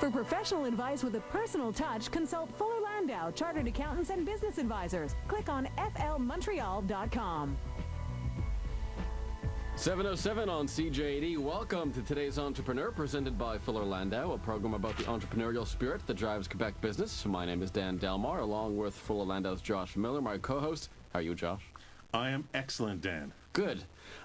For professional advice with a personal touch, consult Fuller Landau, Chartered Accountants and Business Advisors. Click on flmontreal.com. 7:07 on CJ80. Welcome to today's Entrepreneur, presented by Fuller Landau, a program about the entrepreneurial spirit that drives Quebec business. My name is Dan Delmar, along with Fuller Landau's Josh Miller, my co-host. How are you, Josh? I am excellent, Dan. Good.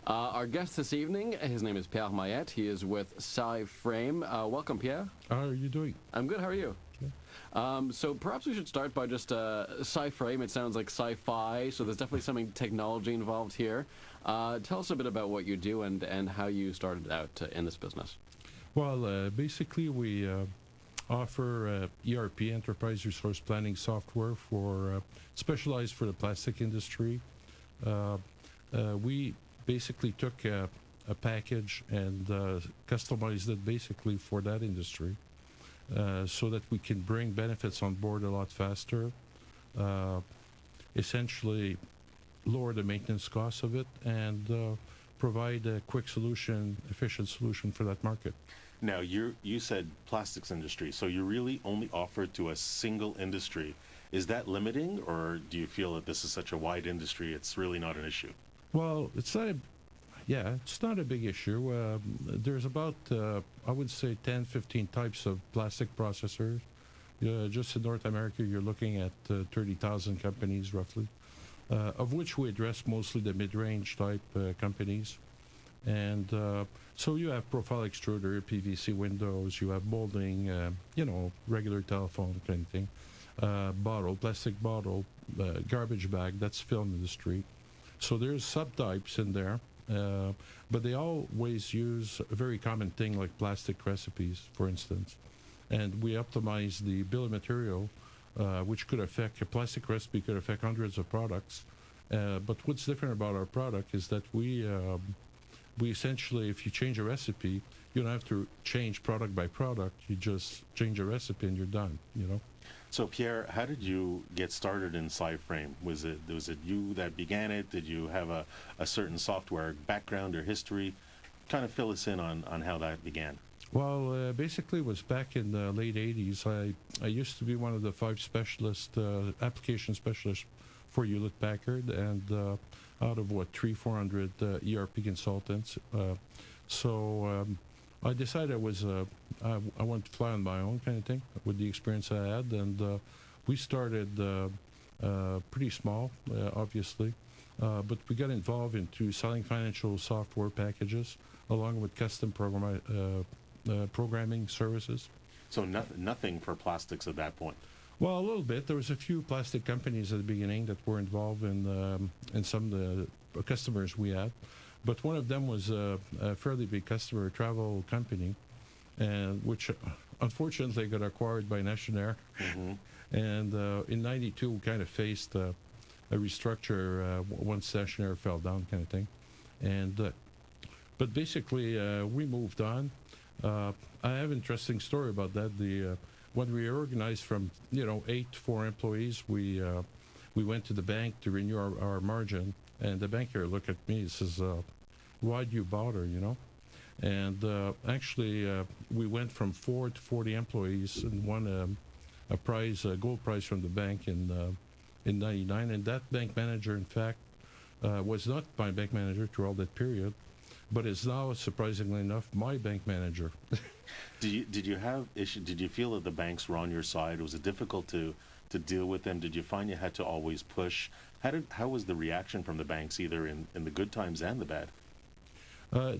Our guest this evening, his name is Pierre Maillet. He is with CyFrame. Welcome, Pierre. How are you doing? I'm good. How are you? Okay. So perhaps we should start by just CyFrame. It sounds like sci-fi, so there's definitely something technology involved here. Tell us a bit about what you do and how you started out in this business. Well, basically we offer ERP, Enterprise Resource Planning software for specialized for the plastic industry. We basically took a package and customized it basically for that industry so that we can bring benefits on board a lot faster, essentially lower the maintenance costs of it, and provide a quick solution, efficient solution for that market. Now, you said plastics industry, so you really only offer to a single industry. Is that limiting, or do you feel that this is such a wide industry, it's really not an issue? Well, it's not a big issue. There's about, I would say, 10, 15 types of plastic processors. Just in North America, you're looking at 30,000 companies, roughly, of which we address mostly the mid-range type companies. And so you have profile extruder, PVC windows, you have molding, regular telephone kind of thing, plastic bottle, garbage bag, that's film industry. So there's subtypes in there, but they always use a very common thing like plastic recipes, for instance. And we optimize the bill of material, which could affect, a plastic recipe could affect hundreds of products. But what's different about our product is that we essentially, if you change a recipe, you don't have to change product by product. You just change a recipe and you're done, So, Pierre, how did you get started in CyFrame? Was it you that began it? Did you have a certain software background or history? Kind of fill us in on how that began. Well, basically it was back in the late 80s. I used to be one of the 5 application specialists for Hewlett-Packard, and out of 300-400 ERP consultants. So I decided I wanted to fly on my own kind of thing with the experience I had, and we started pretty small, obviously, but we got involved into selling financial software packages along with custom programming services. So nothing for plastics at that point? Well, a little bit. There was a few plastic companies at the beginning that were involved in some of the customers we had. But one of them was a fairly big customer, a travel company, which unfortunately got acquired by Nationair. Mm-hmm. And in '92, we kind of faced a restructure once Nationair fell down kind of thing. And but basically, we moved on. I have an interesting story about that. When we organized from 8 to 4 employees, we went to the bank to renew our margin, and the banker looked at me and says, "Why'd you bother?" And actually, we went from 4 to 40 employees and won a gold prize from the bank in '99. And that bank manager, in fact, was not my bank manager through all that period, but is now, surprisingly enough, my bank manager. Did you have issue? Did you feel that the banks were on your side? Was it difficult to deal with them? Did you find you had to always push? How was the reaction from the banks, either in the good times and the bad?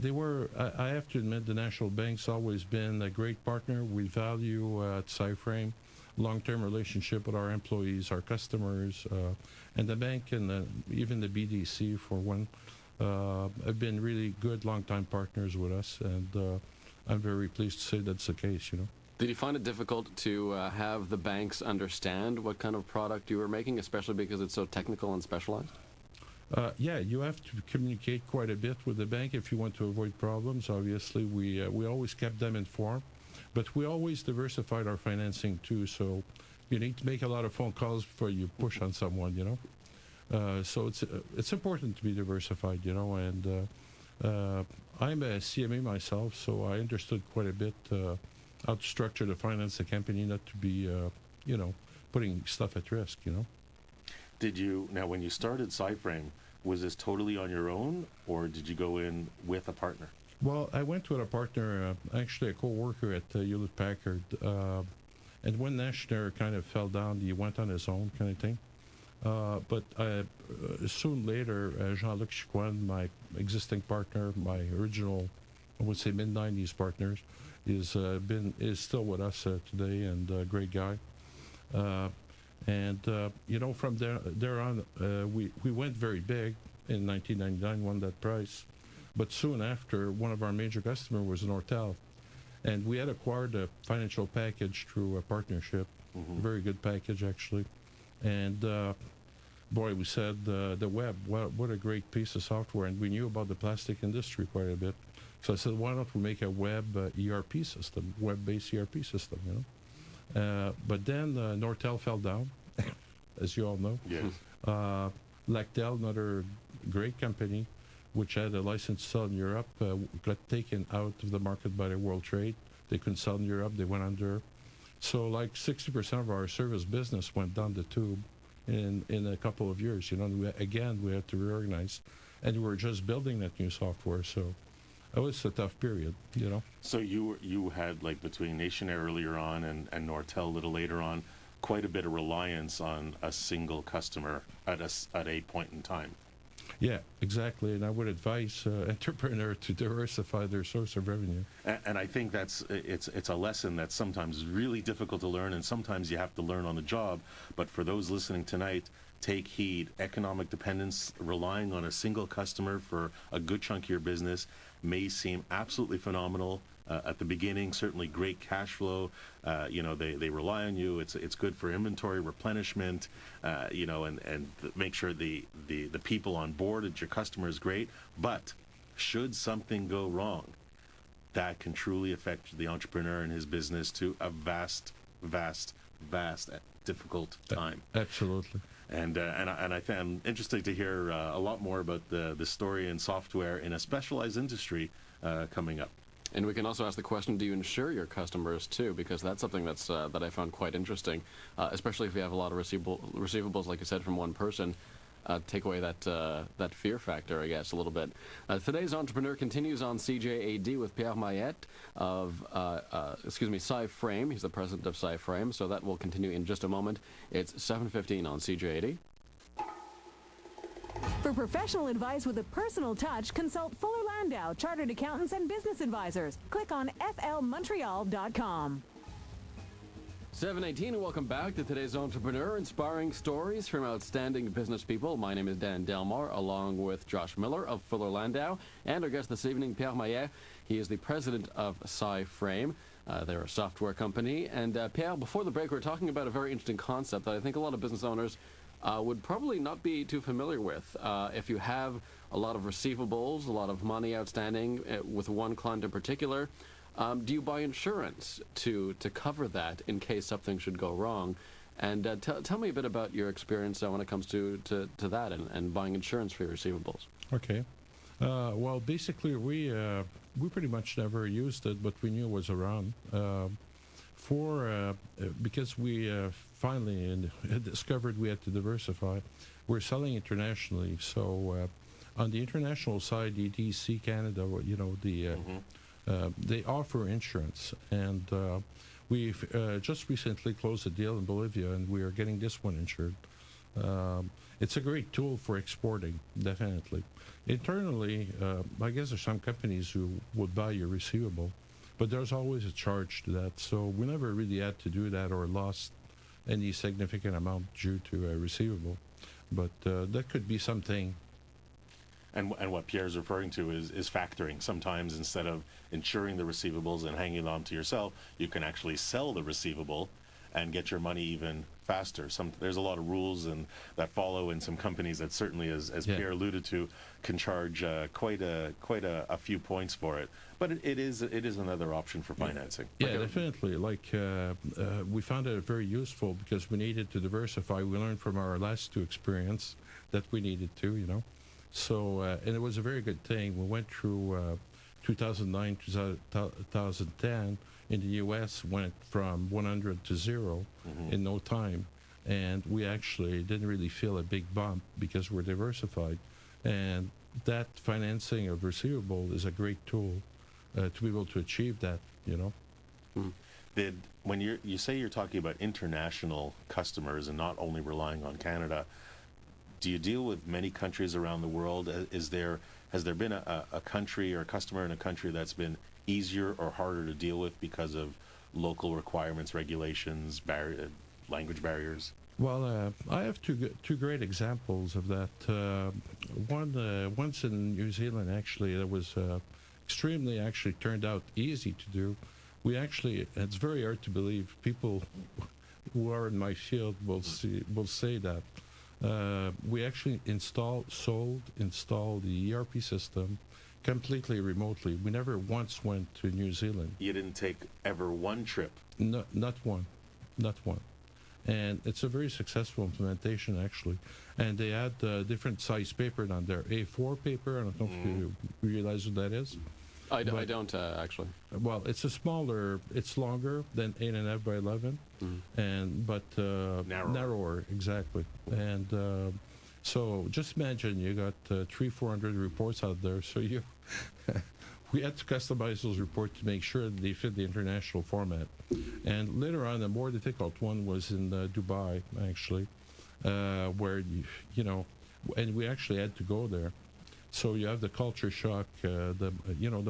They were. I have to admit, the national bank's always been a great partner. We value at CyFrame long-term relationship with our employees, our customers, and the bank and even the BDC for one have been really good long-time partners with us, and I'm very pleased to say that's the case. Did you find it difficult to have the banks understand what kind of product you were making, especially because it's so technical and specialized? Yeah, you have to communicate quite a bit with the bank if you want to avoid problems. Obviously, we always kept them informed, but we always diversified our financing too. So you need to make a lot of phone calls before you push on someone. So it's important to be diversified. And I'm a CMA myself, so I understood quite a bit how to structure the finance the company, not to be, putting stuff at risk, Now when you started CyFrame, was this totally on your own, or did you go in with a partner? Well, I went with a partner, actually a co-worker at Hewlett Packard, and when National kind of fell down, he went on his own kind of thing. But soon later, Jean-Luc Chicoine, my existing partner, my original, I would say mid-90s partners, is still with us today, and a great guy. From there on, we went very big in 1999, won that prize. But soon after, one of our major customers was Nortel. And we had acquired a financial package through a partnership, a very good package, actually. And boy, we said the web, what a great piece of software. And we knew about the plastic industry quite a bit. So I said, why don't we make a web ERP system, web-based ERP system, But then Nortel fell down, as you all know. Yes. Lactel, another great company, which had a license to sell in Europe, got taken out of the market by the World Trade. They couldn't sell in Europe. They went under. So like 60% of our service business went down the tube in a couple of years. We had to reorganize. And we were just building that new software. So it was a tough period, So you had, like, between Nationair earlier on and Nortel a little later on, quite a bit of reliance on a single customer at a point in time. Yeah, exactly. And I would advise entrepreneurs to diversify their source of revenue. And I think it's a lesson that's sometimes really difficult to learn, and sometimes you have to learn on the job. But for those listening tonight, take heed. Economic dependence, relying on a single customer for a good chunk of your business may seem absolutely phenomenal. At the beginning, certainly great cash flow. They rely on you. It's good for inventory replenishment. And make sure the people on board at your customer is great. But should something go wrong, that can truly affect the entrepreneur and his business to a vast, difficult time. Absolutely. And I'm interested to hear a lot more about the story and software in a specialized industry coming up. And we can also ask the question, do you insure your customers too? Because that's something that I found quite interesting, especially if you have a lot of receivables, like you said, from one person. Take away that fear factor, I guess, a little bit. Today's Entrepreneur continues on CJAD with Pierre Maillet of, CyFrame. He's the president of CyFrame, so that will continue in just a moment. It's 7:15 on CJAD. For professional advice with a personal touch, consult Fuller Landau, Chartered Accountants and Business Advisors. Click on flmontreal.com. 7:18, and welcome back to today's Entrepreneur, inspiring stories from outstanding business people. My name is Dan Delmar, along with Josh Miller of Fuller Landau, and our guest this evening, Pierre Maillet. He is the president of CyFrame. They're a software company. And Pierre, before the break, we were talking about a very interesting concept that I think a lot of business owners would probably not be too familiar with. If you have a lot of receivables, a lot of money outstanding with one client in particular, do you buy insurance to cover that in case something should go wrong? And tell me a bit about your experience when it comes to that and buying insurance for your receivables. Okay. Well, basically, we pretty much never used it, but we knew it was around. Because we finally discovered we had to diversify, we're selling internationally. So on the international side, ETC Canada, they offer insurance, and we've just recently closed a deal in Bolivia, and we are getting this one insured. It's a great tool for exporting, definitely. Internally, I guess there's some companies who would buy your receivable, but there's always a charge to that. So we never really had to do that or lost any significant amount due to a receivable. But that could be something. And what Pierre's referring to is factoring. Sometimes instead of insuring the receivables and hanging on to yourself, you can actually sell the receivable and get your money even faster. There's a lot of rules that follow in some companies that certainly, as Pierre alluded to, can charge quite a few points for it. But it is another option for financing. Yeah, definitely. We found it very useful because we needed to diversify. We learned from our last two experience that we needed to, So, and it was a very good thing. We went through 2009 to 2010 in the U.S. went from 100 to 0 in no time. And we actually didn't really feel a big bump because we're diversified. And that financing of receivable is a great tool to be able to achieve that, you know. When you say you're talking about international customers and not only relying on Canada, do you deal with many countries around the world? Has there been a country or a customer in a country that's been easier or harder to deal with because of local requirements, regulations, language barriers? Well, I have two great examples of that. Once in New Zealand, actually, that was extremely actually turned out easy to do. It's very hard to believe. People who are in my field will say that. We actually installed the ERP system completely remotely. We never once went to New Zealand. You didn't take ever one trip? No, not one. And it's a very successful implementation, actually. And they add different size paper on there. A4 paper, I don't know if you realize what that is. I don't, actually. Well, it's it's longer than 8.5 by 11, but narrower, exactly. And so just imagine you got 300-400 reports out there. So we had to customize those reports to make sure that they fit the international format. And later on, the more difficult one was in Dubai, actually, where and we actually had to go there. So you have the culture shock, the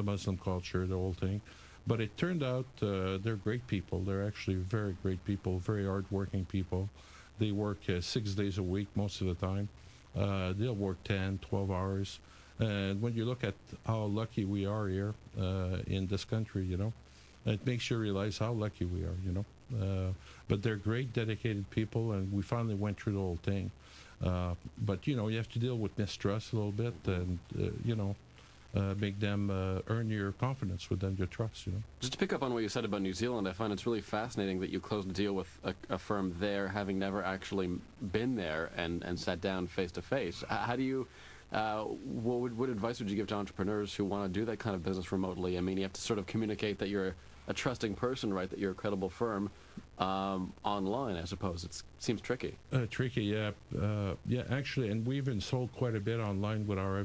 Muslim culture, the whole thing. But it turned out they're great people. They're actually very great people, very hard-working people. They work 6 days a week most of the time. They'll work 10, 12 hours. And when you look at how lucky we are here in this country, it makes you realize how lucky we are, But they're great, dedicated people, and we finally went through the whole thing. But, you have to deal with mistrust a little bit and, make them earn your confidence with them, your trust, Just to pick up on what you said about New Zealand, I find it's really fascinating that you closed a deal with a firm there, having never actually been there and sat down face-to-face. How do you... what advice would you give to entrepreneurs who want to do that kind of business remotely? I mean, you have to sort of communicate that you're a trusting person, right? That you're a credible firm online, I suppose. It seems tricky. Tricky, yeah. Yeah, actually, and we even sold quite a bit online with our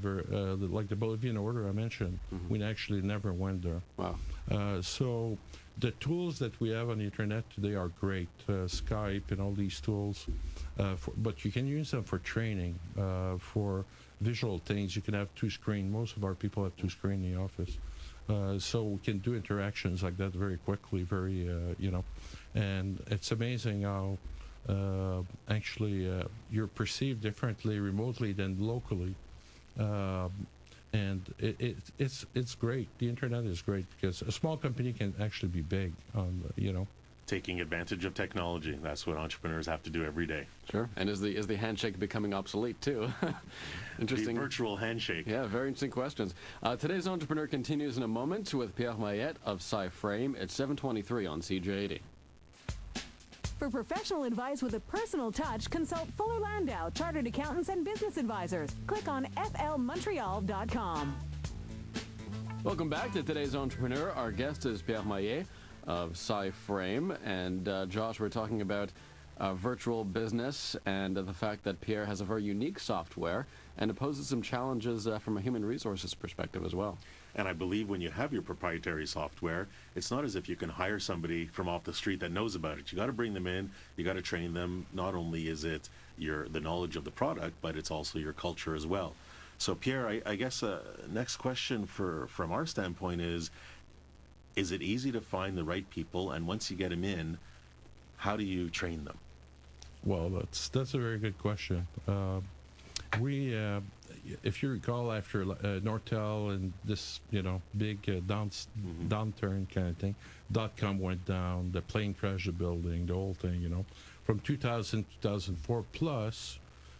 like the Bolivian order I mentioned. We actually never went there. Wow. So the tools that we have on the internet today are great. Skype and all these tools. But you can use them for training, for visual things. You can have two screen. Most of our people have two screen in the office. So we can do interactions like that very quickly, and it's amazing how actually you're perceived differently remotely than locally. And it's great. The internet is great because a small company can actually be big, Taking advantage of technology. That's what entrepreneurs have to do every day. Sure. And is the handshake becoming obsolete, too? Interesting. The virtual handshake. Yeah, very interesting questions. Today's Entrepreneur continues in a moment with Pierre Maillet of CyFrame at 7:23 on CJ80. For professional advice with a personal touch, consult Fuller Landau, Chartered Accountants and Business Advisors. Click on flmontreal.com. Welcome back to today's Entrepreneur. Our guest is Pierre Maillet of CyFrame. And Josh, we're talking about virtual business and the fact that Pierre has a very unique software and it poses some challenges from a human resources perspective as well. And I believe when you have your proprietary software, it's not as if you can hire somebody from off the street that knows about it. You got to bring them in, you got to train them. Not only is it the knowledge of the product, but it's also your culture as well. So Pierre, I guess next question from our standpoint is it easy to find the right people? And once you get them in, how do you train them? Well, that's a very good question. If you recall, after Nortel and this, big downturn kind of thing, .com went down, the plane crashed the building, the whole thing, From 2000 to 2004, plus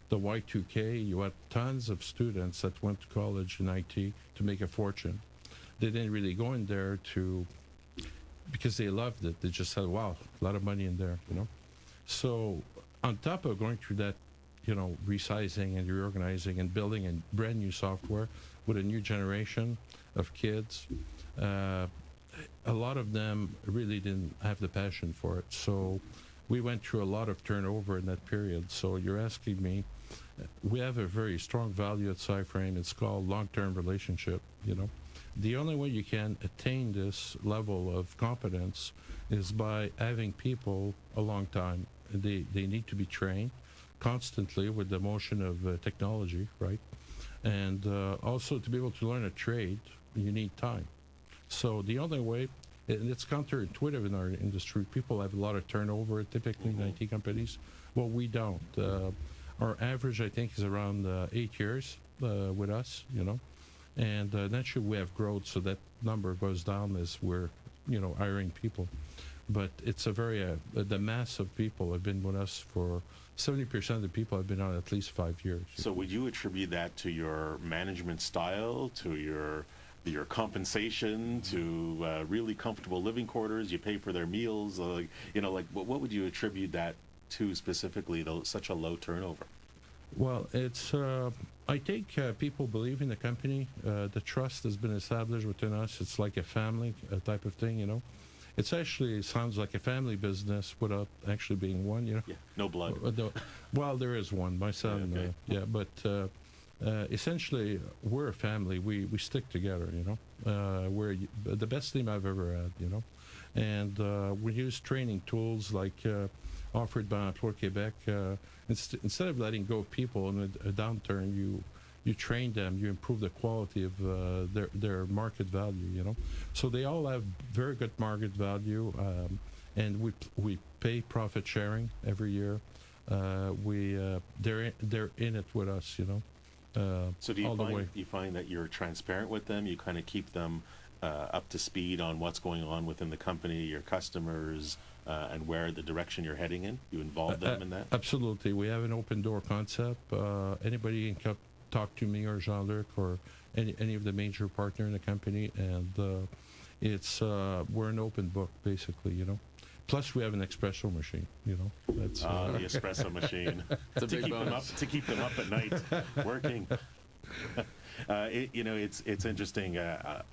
the Y2K, you had tons of students that went to college in IT to make a fortune. They didn't really go in there because they loved it. They just said, wow, a lot of money in there, So on top of going through that resizing and reorganizing and building a brand new software with a new generation of kids. A lot of them really didn't have the passion for it. So we went through a lot of turnover in that period. So you're asking me, we have a very strong value at CyFrame. It's called long-term relationship, The only way you can attain this level of competence is by having people a long time. They need to be trained constantly with the motion of technology, right? And also to be able to learn a trade, you need time. So the only way, and it's counterintuitive in our industry, people have a lot of turnover typically in IT companies. Well, we don't. Our average, I think, is around 8 years with us, and naturally we have growth, so that number goes down as we're, hiring people. But it's a very, the mass of people have been with us for 70% of the people have been on at least 5 years. So would you attribute that to your management style, to your compensation, to really comfortable living quarters? You pay for their meals, what would you attribute that to specifically, though, such a low turnover? Well, it's I think people believe in the company. The trust has been established within us. It's like a family type of thing, It's actually sounds like a family business without actually being one, Yeah, no blood. Well, there is one, my son. Yeah, okay. But essentially, we're a family. We stick together, We're the best team I've ever had, And we use training tools like offered by Emploi Québec. Instead of letting go of people in a downturn, you train them, you improve the quality of their market value, So they all have very good market value, and we pay profit sharing every year. They're in it with us, So do you find that you're transparent with them? You kind of keep them up to speed on what's going on within the company, your customers, and where the direction you're heading in? You involve them in that? Absolutely. We have an open door concept. Anybody can come talk to me or Jean-Luc or any of the major partner in the company, and it's we're an open book, basically, Plus, we have an espresso machine, That's the espresso machine. It's a big bonus. To keep them up at night, working. It's interesting.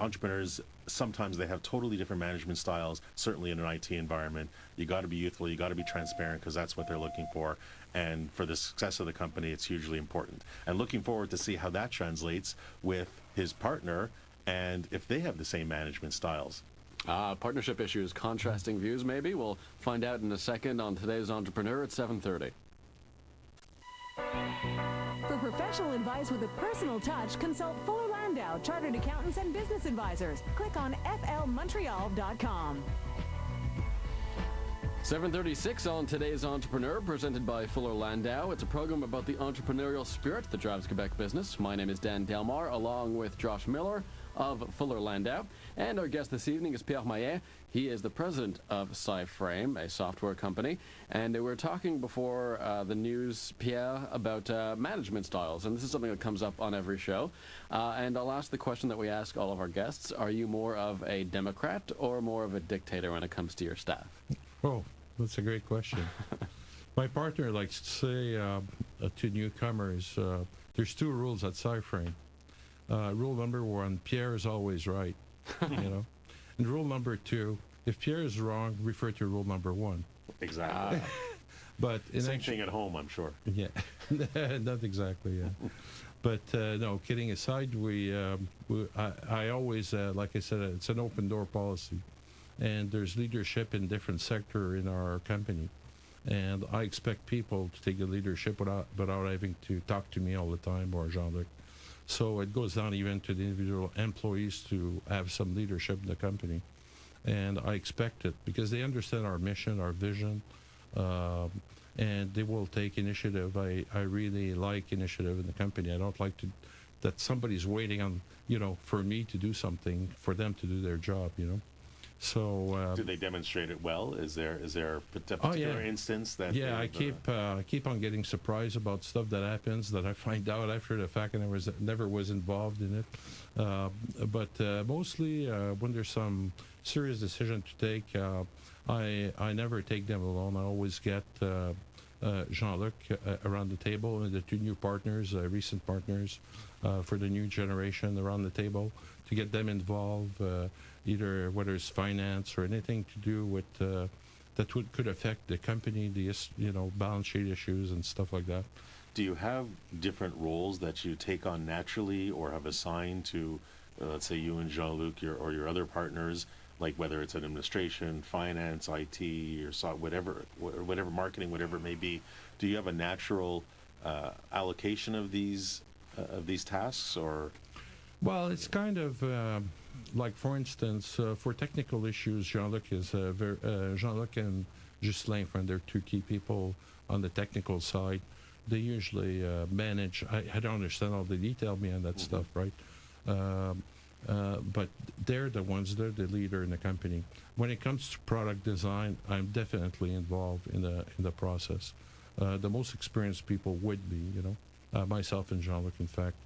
Entrepreneurs, sometimes they have totally different management styles, certainly in an IT environment. You got to be youthful, you got to be transparent, because that's what they're looking for. And for the success of the company, it's hugely important. And looking forward to see how that translates with his partner and if they have the same management styles. Partnership issues, contrasting views, maybe? We'll find out in a second on today's Entrepreneur at 7:30. For professional advice with a personal touch, consult Fuller Landau, Chartered Accountants and Business Advisors. Click on flmontreal.com. 7:36 on today's Entrepreneur, presented by Fuller Landau. It's a program about the entrepreneurial spirit that drives Quebec business. My name is Dan Delmar, along with Josh Miller of Fuller Landau. And our guest this evening is Pierre Maillet. He is the president of CyFrame, a software company. And we were talking before the news, Pierre, about management styles. And this is something that comes up on every show. And I'll ask the question that we ask all of our guests. Are you more of a Democrat or more of a dictator when it comes to your staff? Oh, that's a great question. My partner likes to say to newcomers, there's two rules at CyFrame. Rule number one, Pierre is always right, And rule number two, if Pierre is wrong, refer to rule number one. Exactly. But same thing at home, I'm sure. Yeah, not exactly, yeah. But no, kidding aside, I always, like I said, it's an open door policy. And there's leadership in different sectors in our company. And I expect people to take the leadership without having to talk to me all the time or Jean-Luc. So it goes down even to the individual employees to have some leadership in the company. And I expect it because they understand our mission, our vision, and they will take initiative. I really like initiative in the company. I don't like that somebody's waiting on, for me to do something, for them to do their job, So do they demonstrate it well? Is there a particular instance that? Yeah, I keep on getting surprised about stuff that happens that I find out after the fact, and I never was involved in it. But mostly when there's some serious decision to take, I never take them alone. I always get Jean-Luc around the table, and the two new partners, recent partners for the new generation around the table, to get them involved, either whether it's finance or anything to do with that could affect the company, the balance sheet issues and stuff like that. Do you have different roles that you take on naturally or have assigned to, let's say you and Jean-Luc or your other partners, like whether it's administration, finance, IT, or whatever marketing, whatever it may be? Do you have a natural allocation of these tasks, or? Well, it's kind of like, for instance, for technical issues, Jean-Luc Jean-Luc and Ghislain, they're two key people on the technical side. They usually manage. I don't understand all the detail behind that stuff, right? But they're the leader in the company. When it comes to product design, I'm definitely involved in the process. The most experienced people would be, myself and Jean-Luc, in fact.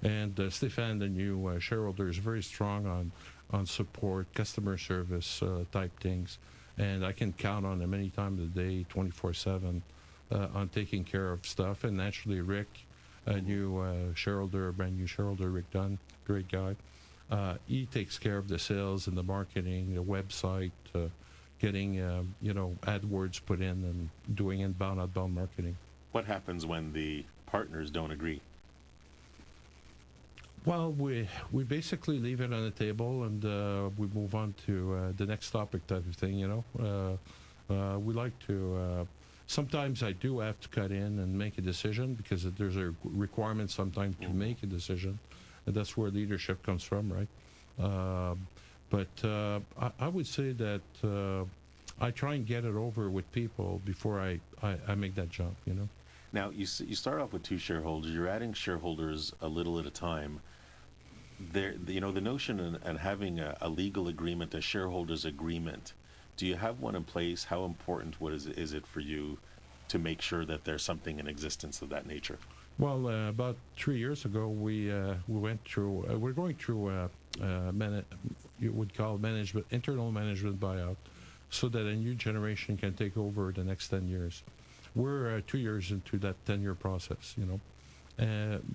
And Stéphane, the new shareholder, is very strong on support, customer service type things. And I can count on him any time of the day, 24/7, on taking care of stuff. And naturally, Rick, a new shareholder, a brand new shareholder, Rick Dunn, great guy. He takes care of the sales and the marketing, the website, getting AdWords put in, and doing inbound, outbound marketing. What happens when the partners don't agree? Well, we basically leave it on the table, and we move on to the next topic, type of thing. We like to. Sometimes I do have to cut in and make a decision, because there's a requirement sometimes to make a decision, and that's where leadership comes from, right? But I would say that I try and get it over with people before I make that jump. Now, you start off with two shareholders. You're adding shareholders a little at a time. The notion and having a legal agreement, a shareholders agreement. Do you have one in place? How important is it for you to make sure that there's something in existence of that nature? Well, about 3 years ago, we went through. We're going through you would call internal management buyout, so that a new generation can take over the next 10 years. We're 2 years into that 10-year process,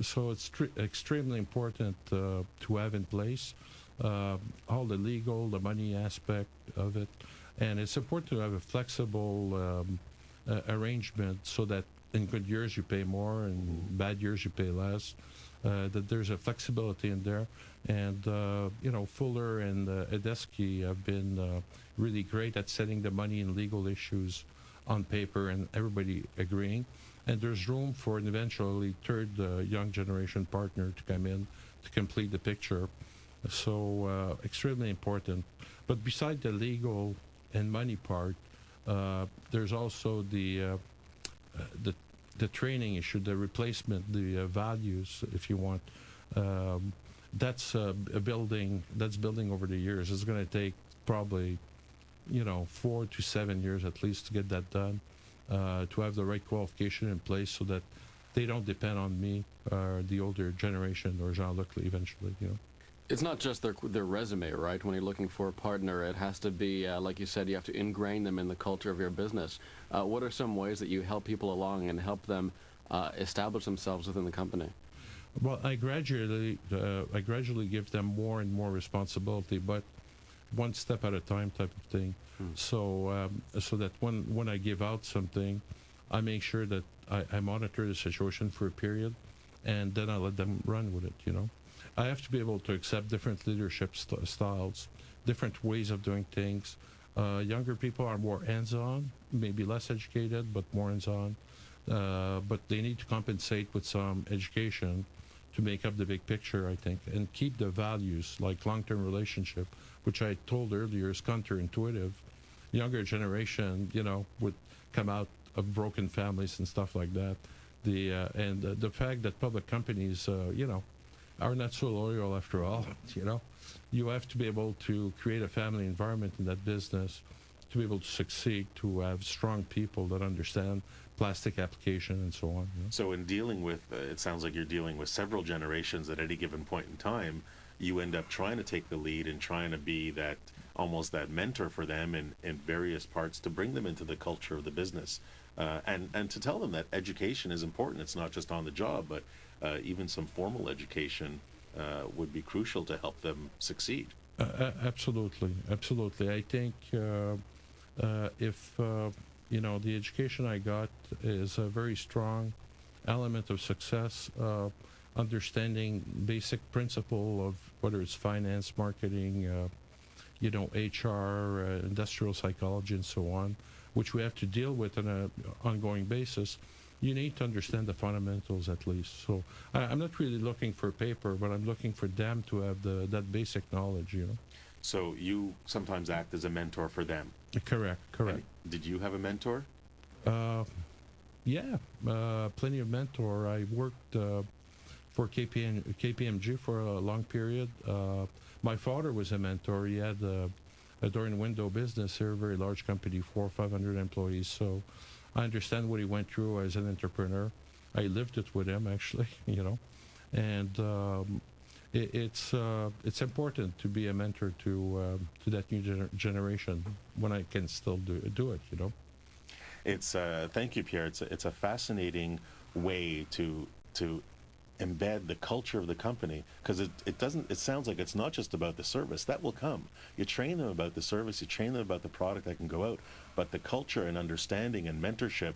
so it's extremely important to have in place all the legal, the money aspect of it. And it's important to have a flexible arrangement, so that in good years you pay more, and bad years you pay less. That there's a flexibility in there. And, Fuller and Edesky have been really great at setting the money and legal issues on paper, and everybody agreeing. And there's room for an eventually third young generation partner to come in to complete the picture. So extremely important. But beside the legal and money part, there's also the training issue, the replacement, the values, if you want. That's building over the years. It's going to take probably 4 to 7 years at least to get that done, to have the right qualification in place, so that they don't depend on me or the older generation or Jean-Luc eventually. It's not just their resume, right? When you're looking for a partner, it has to be, like you said, you have to ingrain them in the culture of your business. What are some ways that you help people along and help them establish themselves within the company? Well, I gradually give them more and more responsibility, but one step at a time, type of thing. So that when I give out something, I make sure that I monitor the situation for a period, and then I let them run with it. I have to be able to accept different leadership styles, different ways of doing things. Younger people are more hands-on, maybe less educated, but more hands-on. But they need to compensate with some education to make up the big picture, I think, and keep the values, like long-term relationship, which I told earlier is counterintuitive. Younger generation, would come out of broken families and stuff like that. The fact that public companies, are not so loyal after all. You have to be able to create a family environment in that business to be able to succeed, to have strong people that understand plastic application and so on. So in dealing with, it sounds like you're dealing with several generations at any given point in time, you end up trying to take the lead and trying to be that almost that mentor for them in various parts to bring them into the culture of the business, and to tell them that education is important. It's not just on the job, but even some formal education would be crucial to help them succeed. Absolutely, absolutely. I think if the education I got is a very strong element of success, understanding basic principle of whether it's finance, marketing, HR, industrial psychology, and so on, which we have to deal with on an ongoing basis. You need to understand the fundamentals at least. So I'm not really looking for paper, but I'm looking for them to have that basic knowledge, So you sometimes act as a mentor for them. Correct. And did you have a mentor? Yeah, plenty of mentor. I worked for KPMG for a long period. My father was a mentor. He had a door and window business here, a very large company, 400 or 500 employees. So I understand what he went through as an entrepreneur. I lived it with him, actually, and it's important to be a mentor to that new generation when I can still do it. It's thank you, Pierre. It's a fascinating way to embed the culture of the company, because it sounds like it's not just about the service that will come. You train them about the service, you train them about the product that can go out, but the culture and understanding and mentorship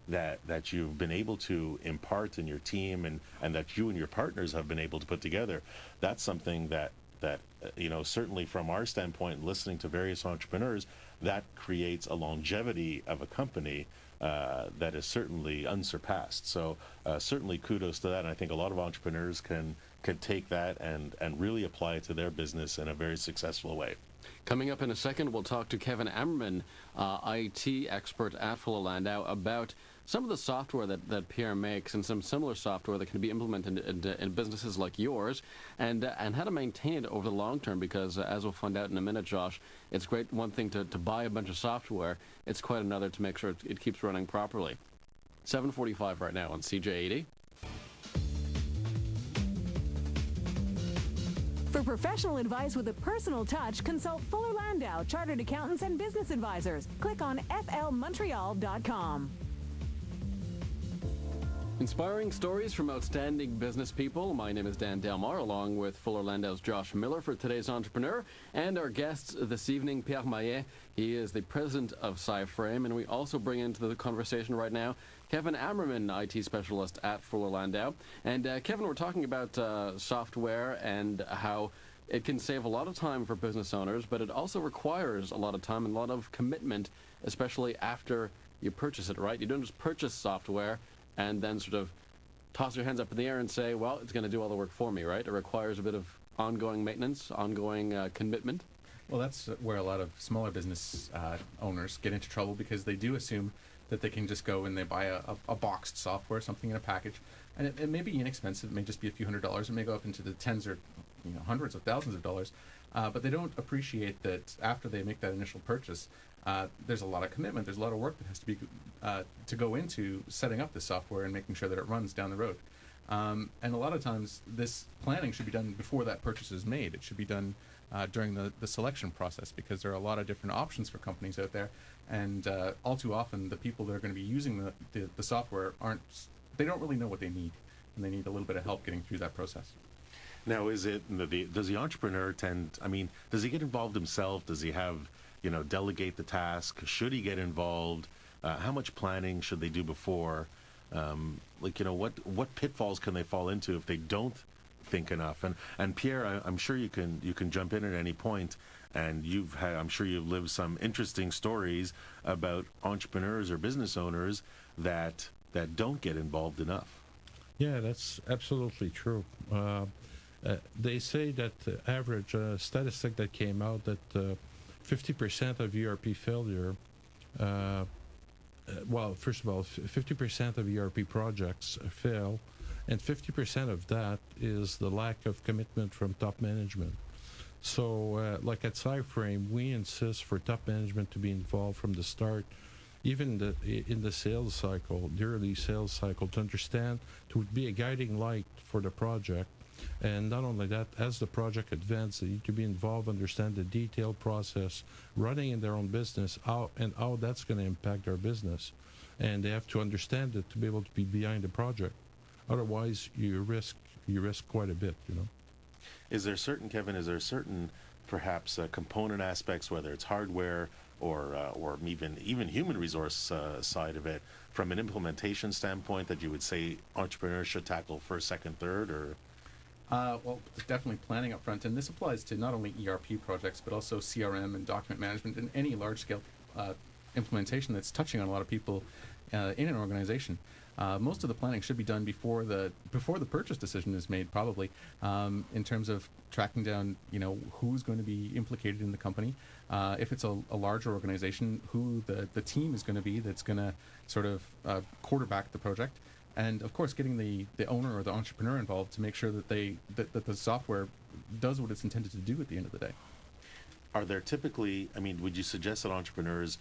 that you've been able to impart in your team and that you and your partners have been able to put together, that's something that certainly from our standpoint, listening to various entrepreneurs, that creates a longevity of a company that is certainly unsurpassed. So certainly kudos to that. And I think a lot of entrepreneurs can take that and really apply it to their business in a very successful way. Coming up in a second, we'll talk to Kevin Ammerman, IT expert at Fuller Landau, about some of the software that Pierre makes and some similar software that can be implemented in businesses like yours, and how to maintain it over the long term, because as we'll find out in a minute, Josh, it's great one thing to buy a bunch of software. It's quite another to make sure it keeps running properly. 7:45 right now on CJ80. For professional advice with a personal touch, consult Fuller Landau, Chartered Accountants and Business Advisors. Click on flmontreal.com. Inspiring stories from outstanding business people. My name is Dan Delmar, along with Fuller Landau's Josh Miller for today's Entrepreneur. And our guests this evening, Pierre Maillet. He is the president of CyFrame. And we also bring into the conversation right now Kevin Ammerman, IT specialist at Fuller Landau. And Kevin, we're talking about software and how it can save a lot of time for business owners, but it also requires a lot of time and a lot of commitment, especially after you purchase it, right? You don't just purchase software and then sort of toss your hands up in the air and say, well, it's going to do all the work for me, right? It requires a bit of ongoing maintenance, ongoing commitment. Well, that's where a lot of smaller business owners get into trouble, because they do assume that they can just go and they buy a boxed software, something in a package, and it may be inexpensive. It may just be a few $100s. It may go up into the tens or hundreds of thousands of dollars, but they don't appreciate that after they make that initial purchase, there's a lot of commitment. There's a lot of work that has to be to go into setting up the software and making sure that it runs down the road. And a lot of times, this planning should be done before that purchase is made. It should be done during the selection process, because there are a lot of different options for companies out there, and all too often the people that are going to be using the software they don't really know what they need, and they need a little bit of help getting through that process. Now, does the entrepreneur does he get involved himself? Does he have, delegate the task? Should he get involved? How much planning should they do before? What pitfalls can they fall into if they don't think enough? And Pierre, I'm sure you can jump in at any point, and I'm sure you've lived some interesting stories about entrepreneurs or business owners that don't get involved enough. Yeah, that's absolutely true. They say that the average statistic that came out that 50% of ERP failure, first of all, 50% of ERP projects fail, and 50% of that is the lack of commitment from top management. So, like at CyFrame, we insist for top management to be involved from the start, even in the sales cycle, the early sales cycle, to understand, to be a guiding light for the project, And not only that, as the project advances, they need to be involved, understand the detailed process, running in their own business, how that's going to impact their business. And they have to understand it to be able to be behind the project. Otherwise, you risk quite a bit, you know. Is there certain, Kevin, perhaps component aspects, whether it's hardware or even human resource side of it, from an implementation standpoint, that you would say entrepreneurs should tackle first, second, third, or? Well, there's definitely planning up front, and this applies to not only ERP projects, but also CRM and document management and any large-scale implementation that's touching on a lot of people in an organization. Most of the planning should be done before the purchase decision is made, probably, in terms of tracking down, who's going to be implicated in the company. If it's a larger organization, who the team is going to be that's going to sort of quarterback the project. And of course, getting the owner or the entrepreneur involved to make sure that that the software does what it's intended to do at the end of the day. Are there typically, would you suggest that entrepreneurs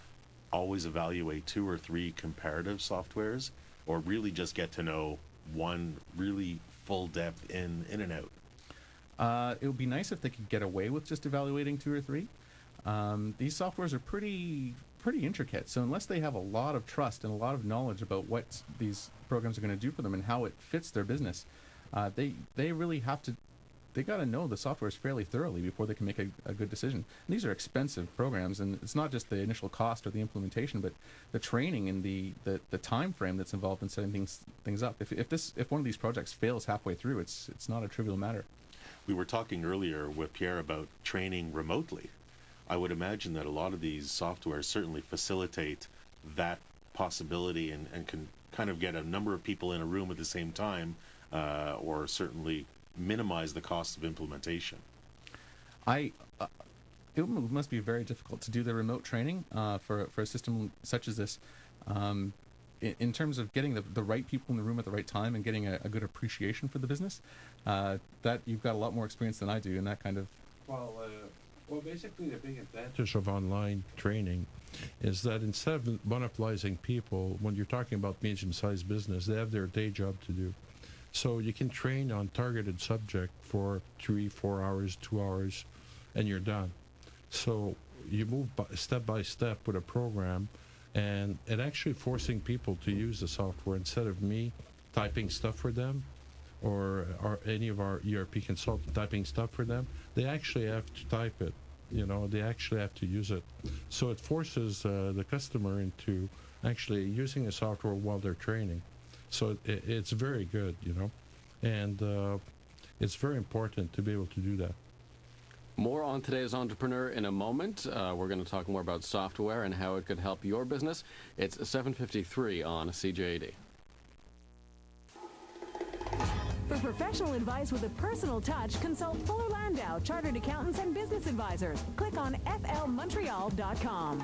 always evaluate 2 or 3 comparative softwares, or really just get to know one really full depth in and out? It would be nice if they could get away with just evaluating 2 or 3. These softwares are pretty intricate, so unless they have a lot of trust and a lot of knowledge about what these programs are going to do for them and how it fits their business, they really have to. They got to know the software fairly thoroughly before they can make a good decision. And these are expensive programs, and it's not just the initial cost or the implementation, but the training and the time frame that's involved in setting things up. If one of these projects fails halfway through, it's not a trivial matter. We were talking earlier with Pierre about training remotely. I would imagine that a lot of these softwares certainly facilitate that possibility and can kind of get a number of people in a room at the same time, or certainly minimize the cost of implementation. It must be very difficult to do the remote training for a system such as this. In terms of getting the right people in the room at the right time and getting a good appreciation for the business, that you've got a lot more experience than I do in that kind of. Well, basically, the big advantage of online training is that instead of monopolizing people, when you're talking about medium-sized business, they have their day job to do. So you can train on targeted subject for 3, 4 hours, 2 hours, and you're done. So you move step by step with a program, and it actually forcing people to use the software instead of me typing stuff for them, or any of our ERP consultants typing stuff for them. They actually have to type it. They actually have to use it. So it forces the customer into actually using the software while they're training. So it's very good, and it's very important to be able to do that. More on today's entrepreneur in a moment. We're going to talk more about software and how it could help your business. It's 7:53 on CJAD. For professional advice with a personal touch, consult Fuller Landau, Chartered Accountants and Business Advisors. Click on flmontreal.com.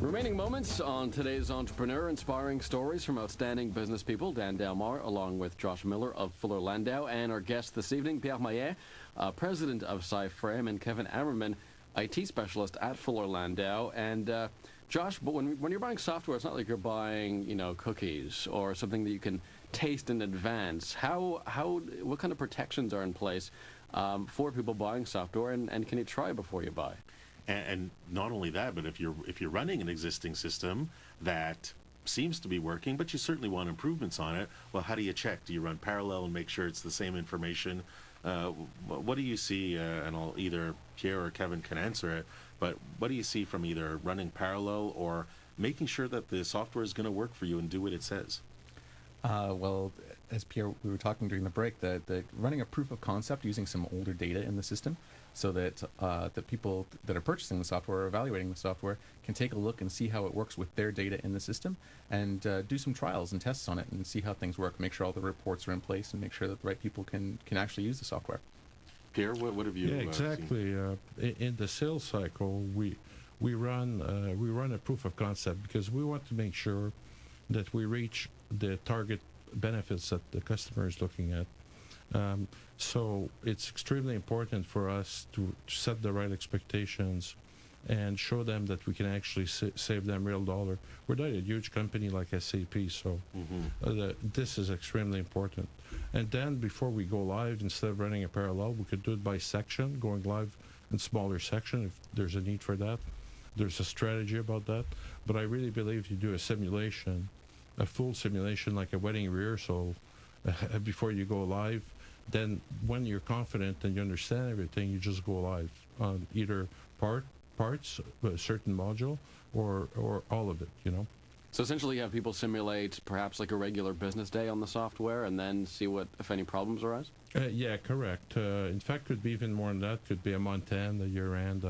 Remaining moments on today's entrepreneur, inspiring stories from outstanding business people. Dan Delmar, along with Josh Miller of Fuller Landau, and our guest this evening, Pierre Maillet, president of CyFrame, and Kevin Ammerman, IT specialist at Fuller Landau. And Josh, but when you're buying software, it's not like you're buying, cookies or something that you can taste in advance. What kind of protections are in place for people buying software, and can you try before you buy? And not only that, but if you're running an existing system that seems to be working, but you certainly want improvements on it, well, how do you check? Do you run parallel and make sure it's the same information? What do you see, and either Pierre or Kevin can answer it, but what do you see from either running parallel or making sure that the software is going to work for you and do what it says? Well, as Pierre, we were talking during the break, that running a proof of concept using some older data in the system, so that the people that are purchasing the software or evaluating the software can take a look and see how it works with their data in the system, and do some trials and tests on it and see how things work. Make sure all the reports are in place and make sure that the right people can actually use the software. Pierre, what have you? Yeah, exactly. In the sales cycle, we run a proof of concept because we want to make sure that we reach the target benefits that the customer is looking at. So it's extremely important for us to set the right expectations and show them that we can actually save them real dollar. We're not a huge company like SAP, so this is extremely important. And then before we go live, instead of running a parallel, we could do it by section, going live in smaller section if there's a need for that. There's a strategy about that. But I really believe you do a simulation, a full simulation like a wedding rehearsal before you go live. Then when you're confident and you understand everything, you just go live on either parts, a certain module, or all of it, you know. So essentially you have people simulate perhaps like a regular business day on the software and then see if any problems arise? Yeah, correct. In fact, could be even more than that. Could be a month-end, a year-end,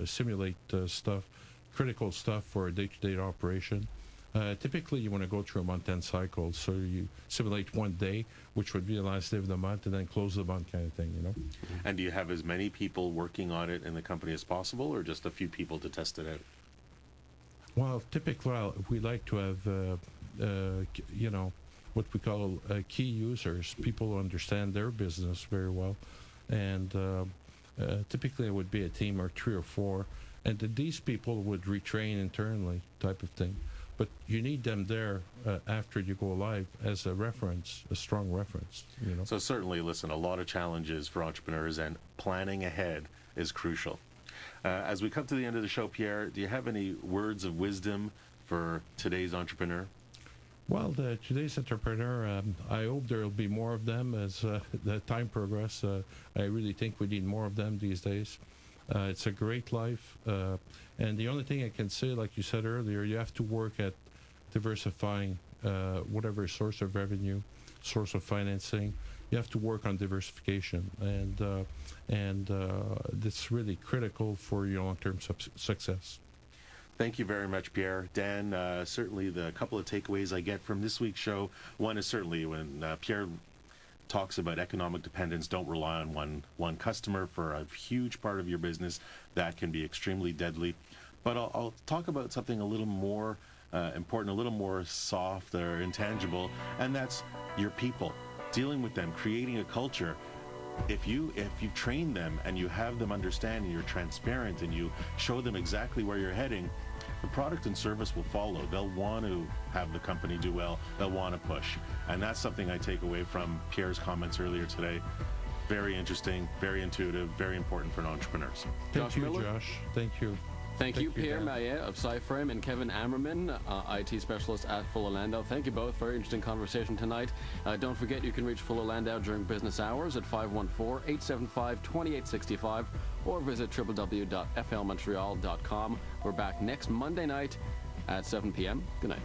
simulate stuff, critical stuff for a day-to-day operation. Typically, you want to go through a month-end cycle, so you simulate one day, which would be the last day of the month, and then close the month kind of thing, you know? And do you have as many people working on it in the company as possible, or just a few people to test it out? Well, typically, we like to have, you know, what we call key users, people who understand their business very well. And typically, it would be a team of 3 or 4. And these people would retrain internally type of thing. But you need them there after you go live as a reference, a strong reference, you know. So certainly, listen, a lot of challenges for entrepreneurs, and planning ahead is crucial. As we come to the end of the show, Pierre, do you have any words of wisdom for today's entrepreneur? Well, today's entrepreneur, I hope there will be more of them as the time progresses. I really think we need more of them these days. It's a great life. And the only thing I can say, like you said earlier, you have to work at diversifying whatever source of revenue, source of financing. You have to work on diversification. And that's really critical for your long-term success. Thank you very much, Pierre. Dan, certainly the couple of takeaways I get from this week's show, one is certainly when Pierre talks about economic dependence, don't rely on one customer for a huge part of your business. That can be extremely deadly. But I'll talk about something a little more important, a little more soft or intangible, and that's your people. Dealing with them, creating a culture. If you train them and you have them understand and you're transparent and you show them exactly where you're heading, the product and service will follow. They'll want to have the company do well. They'll want to push. And that's something I take away from Pierre's comments earlier today. Very interesting, very intuitive, very important for entrepreneurs. Thank you, Josh. Thank you. Thank you, Pierre Maillet of CyFrame and Kevin Ammerman, IT specialist at Fuller Landau. Thank you both. Very interesting conversation tonight. Don't forget you can reach Fuller Landau during business hours at 514-875-2865 or visit www.flmontreal.com. We're back next Monday night at 7 p.m. Good night.